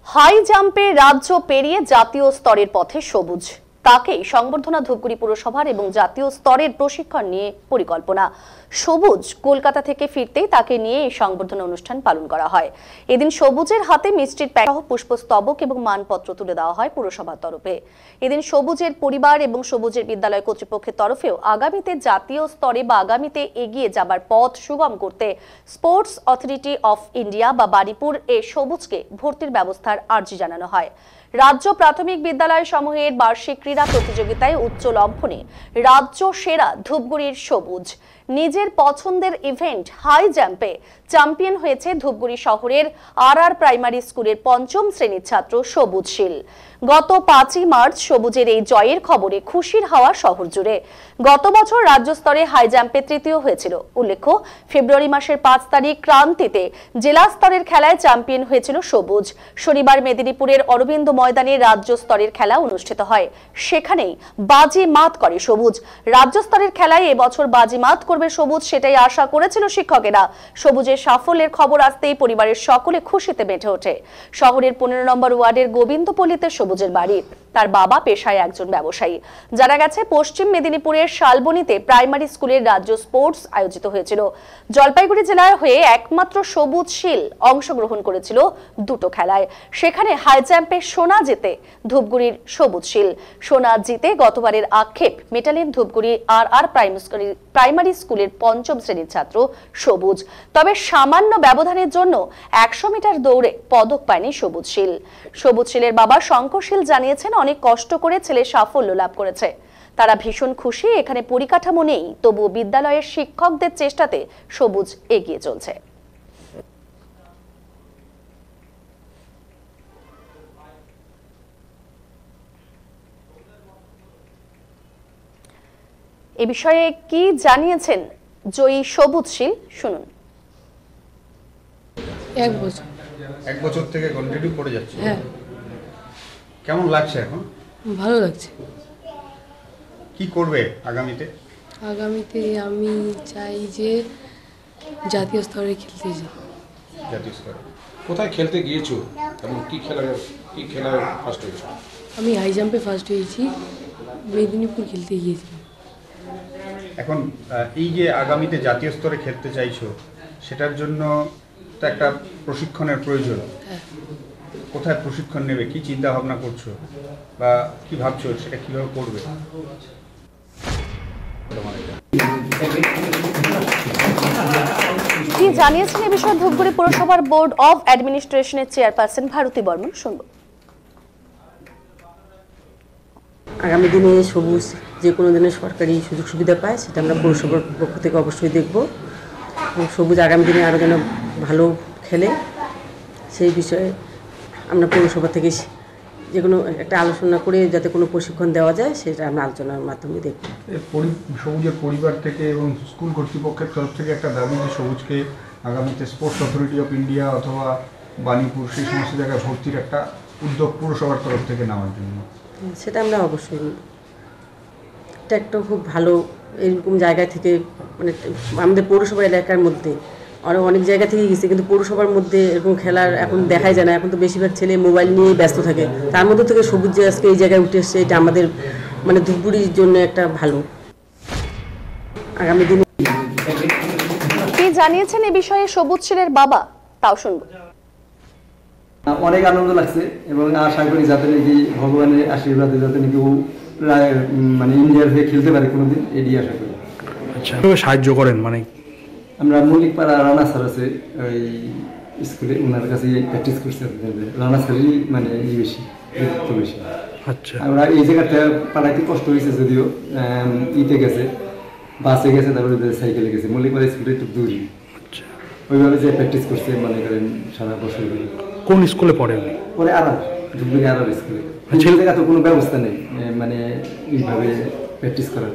High জাম্পে রাজ্য পেরিয়ে জাতীয় স্তরের পথে সবুজ, তাকেই সংবর্ধনা ধূপগুড়ি পুরসভার এবং জাতীয় স্তরের প্রশিক্ষণ নিয়ে পরিকল্পনা। সবুজ কলকাতা থেকে ফিরতেই তাকে নিয়ে এই সংবর্ধনা অনুষ্ঠান পালন করা হয়। এদিন সবুজের হাতে মিষ্টির প্যাকেট সহ পুষ্পস্তবক এবং মানপত্র তুলে দেওয়া হয় পুরসভার তরফে। এদিন সবুজের পরিবার এবং সবুজের বিদ্যালয় কর্তৃপক্ষের তরফেও আগামীতে জাতীয় স্তরে বা আগামীতে এগিয়ে যাবার পথ সুগম করতে স্পোর্টস অথরিটি অফ ইন্ডিয়া বা বারিপুর এ সবুজকে ভর্তির ব্যবস্থার আর্জি জানানো হয়। রাজ্য প্রাথমিক বিদ্যালয় সমূহের বার্ষিক ক্রীড়া প্রতিযোগিতায় উচ্চ লম্ফনে রাজ্য সেরা ধূপগুড়ির সবুজ। নিজের পছন্দের ইভেন্ট হাই জাম্পে চ্যাম্পিয়ন হয়েছে ধূপগুড়ি শহরের আর প্রাইমারি স্কুলের পঞ্চম শ্রেণীর ছাত্র সবুজ শীল। গত 5ই মার্চ সবুজের এই জয়ের খবরে খুশির হাওয়া শহর জুড়ে। গত বছর রাজ্য স্তরে হাই জাম্পে তৃতীয় হয়েছিল। উল্লেখ্য, ফেব্রুয়ারি মাসের 5 তারিখ ক্রান্তিতে জেলা স্তরের খেলায় চ্যাম্পিয়ন হয়েছিল সবুজ। শনিবার মেদিনীপুরের অরবিন্দ ময়দানে রাজ্য স্তরের খেলা অনুষ্ঠিত হয়। সেখানেই বাজিমাত করে সবুজ। রাজ্য স্তরের খেলায় এবছর বাজিমাত করবে সবুজ, সেটাই আশা করেছিল শিক্ষকেরা। সবুজের সাফল্যের খবর আসতেই পরিবারের সকলে খুশিতে মেতে ওঠে। শহরের 15 নম্বর ওয়ার্ডের গোবিন্দপল্লীতে সবুজের বাড়ি। তার বাবা পেশায় একজন ব্যবসায়ী। জানা গেছে, পশ্চিম মেদিনীপুরের শালবনীতে প্রাইমারি স্কুলের রাজ্য স্পোর্টস আয়োজিত হয়েছিল। জলপাইগুড়ি জেলার হয়ে একমাত্র সবুজ শীল অংশগ্রহণ করেছিল দুটো খেলায়। সেখানে হাই জাম্পে সোনা জেতে ধূপগুড়ির সবুজ শীল। সোনা জিতে গতবারের আক্ষেপ মেটালেন ধূপগুড়ি আর প্রাইমারি স্কুলের পঞ্চম শ্রেণীর ছাত্র সবুজ। তবে সামান্য ব্যবধানের জন্য 100 মিটার দৌড়ে পদক পায়নি সবুজ শীল। সবুজ শীলের বাবা শঙ্কর শীল জানিয়েছেন, অনেক কষ্ট করে ছেলে সাফল্য লাভ করেছে। তারা ভীষণ খুশি। এখানে পরিকাঠামো নেই, তবুও বিদ্যালয়ের শিক্ষকদের চেষ্টাতে সবুজ এগিয়ে চলছে। এ বিষয়ে কি জানিয়েছেন জয়ী সবুজ শীল, শুনুন। এক বছর থেকে কন্টিনিউ করে যাচ্ছে। হ্যাঁ। কেমন লাগছে এখন? ভালো লাগছে। কি করবে আগামীতে? আগামীতে আমি চাই যে জাতীয় স্তরে খেলতে যাই। জাতীয় স্তরে কোথায় খেলতে গিয়েছো এবং কি খেলায় ফার্স্ট হয়েছো? আমি হাই জাম্পে ফার্স্ট হয়েছি, মেদিনীপুর খেলতে গিয়েছি। এখন এই যে আগামীতে জাতীয় স্তরে খেলতে চাইছো, সেটার জন্য তো একটা প্রশিক্ষণের প্রয়োজন। হ্যাঁ। কোথায় প্রশিক্ষণ নেবে, কি চিন্তা ভাবনা করছো বা কি ভাবছো, সেটা কিভাবে করবে? কি জানিয়েছেন এ বিষয়ে ধূপগুড়ি পুরসভার বোর্ড অফ অ্যাডমিনিস্ট্রেশনের চেয়ারপারসন ভারতী বর্মন, শুনবো। আগামী দিনে সবুজ যে কোনো দিনের সরকারি সুযোগ সুবিধা পায়, সেটা আমরা পৌরসভার পক্ষ থেকে অবশ্যই দেখব। এবং সবুজ আগামী দিনে আরও যেন ভালো খেলে, সেই বিষয়ে আমরা পৌরসভা থেকে যে কোনো একটা আলোচনা করে যাতে কোনো প্রশিক্ষণ দেওয়া যায়, সেটা আমরা আলোচনার মাধ্যমে দেখব। সবুজের পরিবার থেকে এবং স্কুল কর্তৃপক্ষের তরফ থেকে একটা দাবি যে সবুজকে আগামীতে স্পোর্টস অথরিটি অফ ইন্ডিয়া অথবা বাণীপুর সেই সমস্ত জায়গায় ভর্তির একটা উদ্যোগ পুরসভার তরফ থেকে নেওয়ার জন্য। সেটা আমরা অবশ্যই নিই। এটা একটা খুব ভালো, এরকম জায়গা থেকে মানে আমাদের পৌরসভা এলাকার মধ্যে আরও অনেক জায়গা থেকে গেছে, কিন্তু পৌরসভার মধ্যে এরকম খেলার এখন দেখাই যায় না। এখন তো বেশিরভাগ ছেলে মোবাইল নিয়েই ব্যস্ত থাকে। তার মধ্যে থেকে সবুজ যে আজকে এই জায়গায় উঠে এসছে, এটা আমাদের মানে ধূপগুড়ির জন্য একটা ভালো। আগামী দিনে কি জানিয়েছেন এ বিষয়ে সবুজ শীলের বাবা, তাও শুনবো। অনেক আনন্দ লাগছে এবং আশা করি যাতে নাকি ভগবানের আশীর্বাদে যাতে নাকি ও মানে ইন্ডিয়ার হয়ে খেলতে পারে কোনোদিন, এটাই আশা করি। আচ্ছা, সাহায্য করেন মানে? আমরা মল্লিকপাড়া রানা স্যার আছে ওই স্কুলে, ওনার কাছে প্র্যাকটিস করছি। রানা স্যারই মানে বেশি বেশি। আচ্ছা, আমরা এই জায়গাটা পাড়াইতে কষ্ট হয়েছে, যদিও ইতে গেছে, বাসে গেছে, তারপরে সাইকেলে গেছে। মল্লিকপাড়া স্কুলটা একটু দূরই। আচ্ছা, ওইভাবে যে প্র্যাকটিস করছে মনে করেন সারা বছর। কোন স্কুলে পড়ে? পরে ধুবড়ি স্কুলে। ছেলে জায়গা তো কোনো ব্যবস্থা নেই মানে এইভাবে প্র্যাকটিস করার।